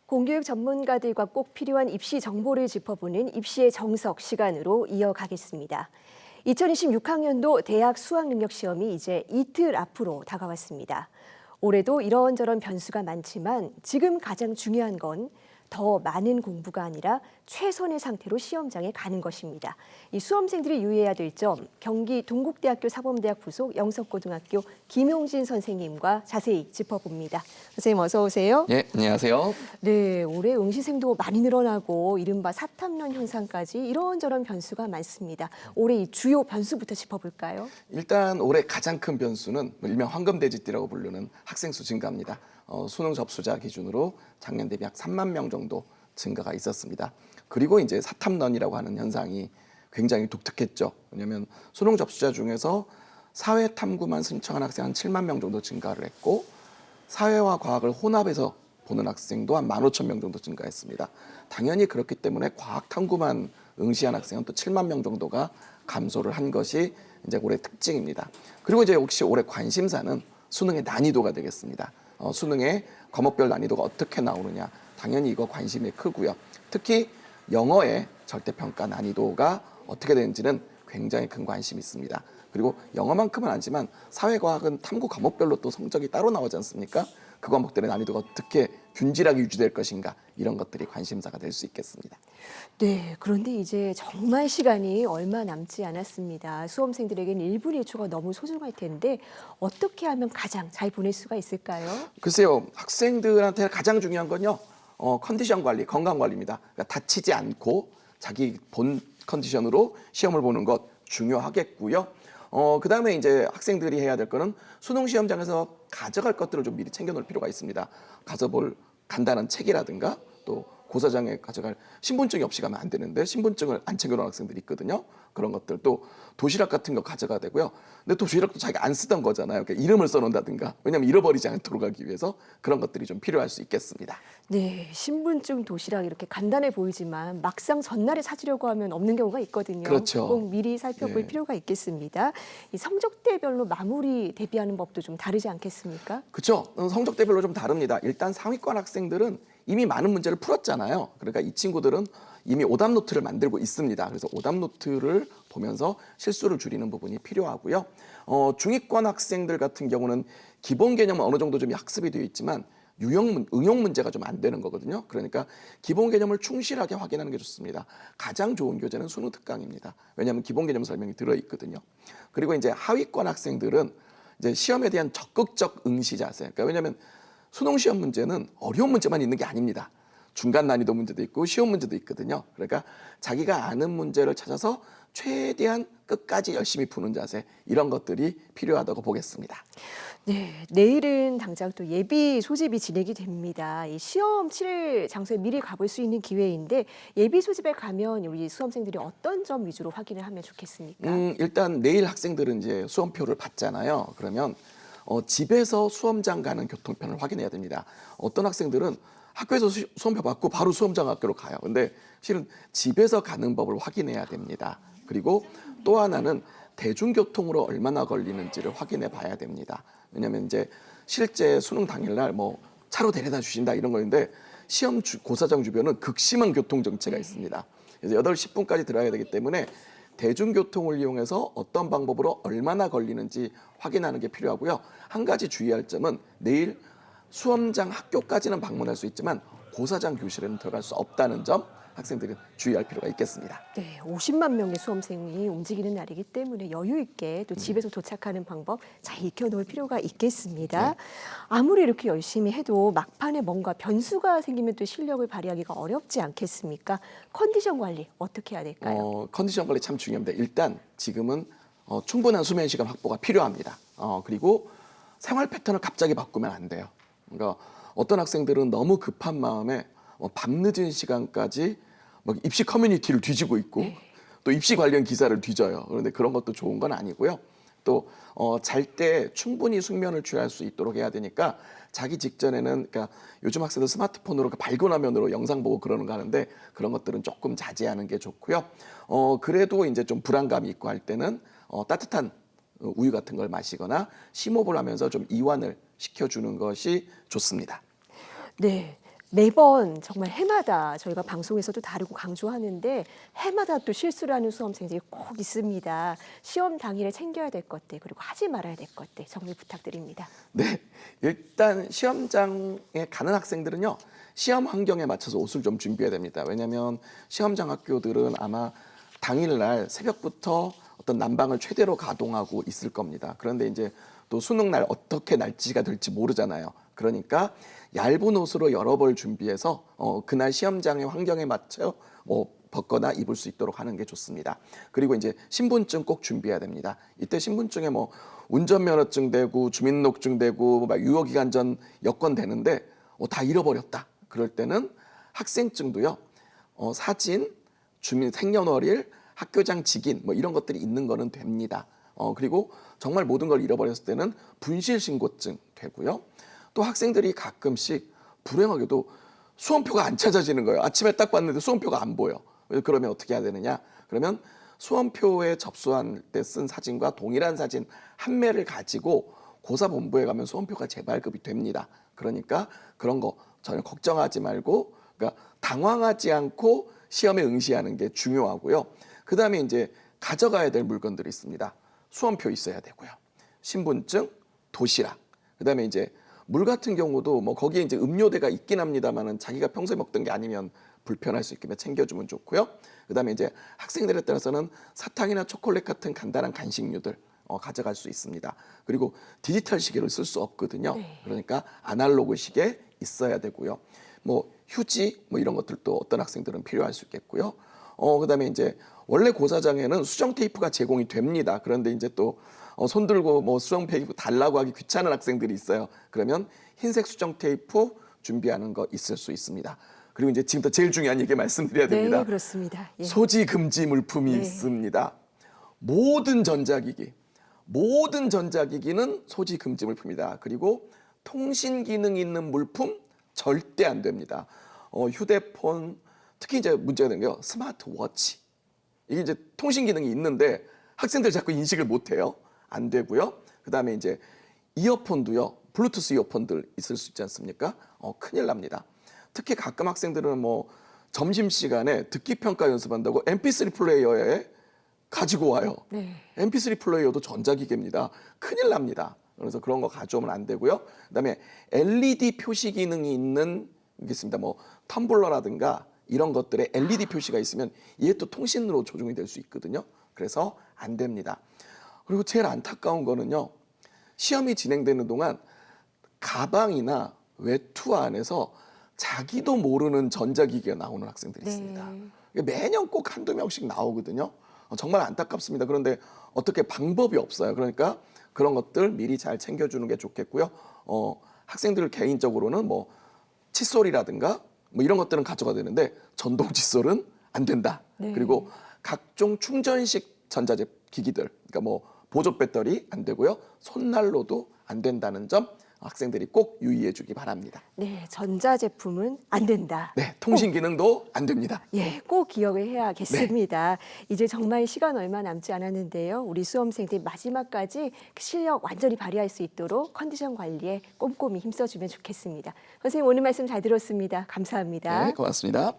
공교육 전문가들과 꼭 필요한 입시 정보를 짚어보는 입시의 정석 시간으로 이어가겠습니다. 2026학년도 대학 수학능력시험이 이제 이틀 앞으로 다가왔습니다. 올해도 이런저런 변수가 많지만 지금 가장 중요한 건 더 많은 공부가 아니라 최선의 상태로 시험장에 가는 것입니다. 이 수험생들이 유의해야 될 점, 경기 동국대학교 사범대학 부속 영석고등학교 김용진 선생님과 자세히 짚어봅니다. 선생님 어서 오세요. 네, 안녕하세요. 네, 올해 응시생도 많이 늘어나고 이른바 사탐론 현상까지 이런저런 변수가 많습니다. 올해 이 주요 변수부터 짚어볼까요? 일단 올해 가장 큰 변수는 일명 황금돼지띠라고 부르는 학생 수 증가입니다. 수능 접수자 기준으로 작년 대비 약 3만 명 정도 증가가 있었습니다. 그리고 이제 사탐런이라고 하는 현상이 굉장히 독특했죠. 왜냐하면 수능 접수자 중에서 사회 탐구만 신청한 학생 한 7만 명 정도 증가를 했고 사회와 과학을 혼합해서 보는 학생도 한 15,000명 정도 증가했습니다. 당연히 그렇기 때문에 과학 탐구만 응시한 학생은 또 7만 명 정도가 감소를 한 것이 이제 올해 특징입니다. 그리고 이제 혹시 올해 관심사는 수능의 난이도가 되겠습니다. 수능의 과목별 난이도가 어떻게 나오느냐, 당연히 이거 관심이 크고요. 특히 영어의 절대평가 난이도가 어떻게 되는지는 굉장히 큰 관심이 있습니다. 그리고 영어만큼은 아니지만 사회과학은 탐구 과목별로 또 성적이 따로 나오지 않습니까? 그 과목들의 난이도가 어떻게 균질하게 유지될 것인가, 이런 것들이 관심사가 될 수 있겠습니다. 네, 그런데 이제 정말 시간이 얼마 남지 않았습니다. 수험생들에게는 1분 1초가 너무 소중할 텐데 어떻게 하면 가장 잘 보낼 수가 있을까요? 글쎄요, 학생들한테 가장 중요한 건요, 컨디션 관리, 건강 관리입니다. 그러니까 다치지 않고 자기 본 컨디션으로 시험을 보는 것 중요하겠고요. 그다음에 이제 학생들이 해야 될 거는 수능 시험장에서 가져갈 것들을 좀 미리 챙겨놓을 필요가 있습니다. 가서 볼 간단한 책이라든가 또 고사장에 가져갈 신분증이 없이 가면 안 되는데 신분증을 안 챙겨놓은 학생들이 있거든요. 그런 것들도 도시락 같은 거 가져가야 되고요. 근데 도시락도 자기가 안 쓰던 거잖아요. 그러니까 이름을 써놓는다든가, 왜냐하면 잃어버리지 않도록 하기 위해서 그런 것들이 좀 필요할 수 있겠습니다. 네, 신분증, 도시락 이렇게 간단해 보이지만 막상 전날에 찾으려고 하면 없는 경우가 있거든요. 그렇죠. 꼭 미리 살펴볼 네. 필요가 있겠습니다. 이 성적대별로 마무리 대비하는 법도 좀 다르지 않겠습니까? 그렇죠. 성적대별로 좀 다릅니다. 일단 상위권 학생들은 이미 많은 문제를 풀었잖아요. 그러니까 이 친구들은 이미 오답 노트를 만들고 있습니다. 그래서 오답 노트를 보면서 실수를 줄이는 부분이 필요하고요. 중위권 학생들 같은 경우는 기본 개념은 어느 정도 좀 학습이 되어 있지만 응용 문제가 좀 안 되는 거거든요. 그러니까 기본 개념을 충실하게 확인하는 게 좋습니다. 가장 좋은 교재는 수능 특강입니다. 왜냐하면 기본 개념 설명이 들어있거든요. 그리고 이제 하위권 학생들은 이제 시험에 대한 적극적 응시 자세. 그러니까 왜냐하면 수능 시험 문제는 어려운 문제만 있는 게 아닙니다. 중간 난이도 문제도 있고 쉬운 문제도 있거든요. 그러니까 자기가 아는 문제를 찾아서 최대한 끝까지 열심히 푸는 자세, 이런 것들이 필요하다고 보겠습니다. 네, 내일은 당장 또 예비 소집이 진행이 됩니다. 이 시험 치를 장소에 미리 가볼 수 있는 기회인데 예비 소집에 가면 우리 수험생들이 어떤 점 위주로 확인을 하면 좋겠습니까? 일단 내일 학생들은 이제 수험표를 받잖아요. 그러면 집에서 수험장 가는 교통편을 확인해야 됩니다. 어떤 학생들은 학교에서 수험표 받고 바로 수험장 학교로 가요. 근데 실은 집에서 가는 법을 확인해야 됩니다. 그리고 또 하나는 대중교통으로 얼마나 걸리는지를 확인해 봐야 됩니다. 왜냐하면 이제 실제 수능 당일날 뭐 차로 데려다 주신다 이런 거인데 고사장 주변은 극심한 교통 정체가 있습니다. 그래서 8시 10분까지 들어야 되기 때문에 대중교통을 이용해서 어떤 방법으로 얼마나 걸리는지 확인하는 게 필요하고요. 한 가지 주의할 점은 내일 수험장 학교까지는 방문할 수 있지만 고사장 교실에는 들어갈 수 없다는 점, 학생들은 주의할 필요가 있겠습니다. 네, 50만 명의 수험생이 움직이는 날이기 때문에 여유 있게 또 집에서 도착하는 방법 잘 익혀놓을 필요가 있겠습니다. 네. 아무리 이렇게 열심히 해도 막판에 뭔가 변수가 생기면 또 실력을 발휘하기가 어렵지 않겠습니까? 컨디션 관리 어떻게 해야 될까요? 컨디션 관리 참 중요합니다. 일단 지금은 충분한 수면 시간 확보가 필요합니다. 그리고 생활 패턴을 갑자기 바꾸면 안 돼요. 그러니까 어떤 학생들은 너무 급한 마음에 밤늦은 시간까지 막 입시 커뮤니티를 뒤지고 있고 또 입시 관련 기사를 뒤져요. 그런데 그런 것도 좋은 건 아니고요. 또 잘 때 충분히 숙면을 취할 수 있도록 해야 되니까 자기 직전에는, 그러니까 요즘 학생들 스마트폰으로 밝은 화면으로 영상 보고 그러는 거 하는데 그런 것들은 조금 자제하는 게 좋고요. 그래도 이제 좀 불안감이 있고 할 때는 따뜻한 우유 같은 걸 마시거나 심호흡을 하면서 좀 이완을 시켜주는 것이 좋습니다. 네. 매번 정말 해마다 저희가 방송에서도 다루고 강조하는데 해마다 또 실수를 하는 수험생들이 꼭 있습니다. 시험 당일에 챙겨야 될 것들 그리고 하지 말아야 될 것들 정리 부탁드립니다. 네, 일단 시험장에 가는 학생들은요, 시험 환경에 맞춰서 옷을 좀 준비해야 됩니다. 왜냐하면 시험장 학교들은 아마 당일날 새벽부터 어떤 난방을 최대로 가동하고 있을 겁니다. 그런데 이제 또 수능 날 어떻게 날씨가 될지 모르잖아요. 그러니까 얇은 옷으로 여러 벌 준비해서 그날 시험장의 환경에 맞춰 벗거나 입을 수 있도록 하는 게 좋습니다. 그리고 이제 신분증 꼭 준비해야 됩니다. 이때 신분증에 뭐 운전면허증 되고 주민등록증 되고 막 유효기간 전 여권 되는데 다 잃어버렸다. 그럴 때는 학생증도요. 사진, 주민 생년월일, 학교장 직인 뭐 이런 것들이 있는 거는 됩니다. 그리고 정말 모든 걸 잃어버렸을 때는 분실신고증 되고요. 또 학생들이 가끔씩 불행하게도 수험표가 안 찾아지는 거예요. 아침에 딱 봤는데 수험표가 안 보여. 그러면 어떻게 해야 되느냐? 그러면 수험표에 접수할 때 쓴 사진과 동일한 사진 한 매를 가지고 고사본부에 가면 수험표가 재발급이 됩니다. 그러니까 그런 거 전혀 걱정하지 말고, 그러니까 당황하지 않고 시험에 응시하는 게 중요하고요. 그 다음에 이제 가져가야 될 물건들이 있습니다. 수험표 있어야 되고요. 신분증, 도시락. 그 다음에 이제 물 같은 경우도 뭐 거기에 이제 음료대가 있긴 합니다만은 자기가 평소에 먹던 게 아니면 불편할 수 있기 때문에 챙겨주면 좋고요. 그다음에 이제 학생들에 따라서는 사탕이나 초콜릿 같은 간단한 간식류들 가져갈 수 있습니다. 그리고 디지털 시계를 쓸 수 없거든요. 네. 그러니까 아날로그 시계 있어야 되고요. 뭐 휴지 뭐 이런 것들도 어떤 학생들은 필요할 수 있겠고요. 그다음에 이제 원래 고사장에는 수정 테이프가 제공이 됩니다. 그런데 이제 또 손 들고 뭐 수정 테이프 달라고 하기 귀찮은 학생들이 있어요. 그러면 흰색 수정 테이프 준비하는 거 있을 수 있습니다. 그리고 이제 지금부터 제일 중요한 얘기 말씀드려야 됩니다. 네, 그렇습니다. 예. 소지 금지 물품이 네. 있습니다. 모든 전자기기는 소지 금지 물품이다. 그리고 통신 기능 있는 물품 절대 안 됩니다. 휴대폰, 특히 이제 문제가 되는 게요. 스마트워치. 이게 이제 통신 기능이 있는데 학생들 자꾸 인식을 못 해요. 안 되고요. 그다음에 이제 이어폰도요. 블루투스 이어폰들 있을 수 있지 않습니까? 큰일 납니다. 특히 가끔 학생들은 뭐 점심시간에 듣기 평가 연습한다고 MP3 플레이어에 가지고 와요. 네. MP3 플레이어도 전자기기입니다. 큰일 납니다. 그래서 그런 거 가져오면 안 되고요. 그다음에 LED 표시 기능이 있는 게 있습니다. 뭐 텀블러라든가 이런 것들에 LED 표시가 있으면 이게 또 통신으로 조종이 될 수 있거든요. 그래서 안 됩니다. 그리고 제일 안타까운 거는요. 시험이 진행되는 동안 가방이나 외투 안에서 자기도 모르는 전자기기가 나오는 학생들이 있습니다. 매년 꼭 한두 명씩 나오거든요. 정말 안타깝습니다. 그런데 어떻게 방법이 없어요. 그러니까 그런 것들 미리 잘 챙겨주는 게 좋겠고요. 학생들 개인적으로는 뭐 칫솔이라든가 뭐 이런 것들은 가져가야 되는데 전동 칫솔은 안 된다. 네. 그리고 각종 충전식 전자제 기기들, 그러니까 뭐 보조 배터리 안 되고요. 손난로도 안 된다는 점 학생들이 꼭 유의해 주기 바랍니다. 네, 전자제품은 안 된다. 네, 통신 기능도 안 됩니다. 예, 꼭 기억을 해야겠습니다. 이제 정말 시간 얼마 남지 않았는데요. 우리 수험생들 마지막까지 실력 완전히 발휘할 수 있도록 컨디션 관리에 꼼꼼히 힘써주면 좋겠습니다. 선생님 오늘 말씀 잘 들었습니다. 감사합니다. 네, 고맙습니다.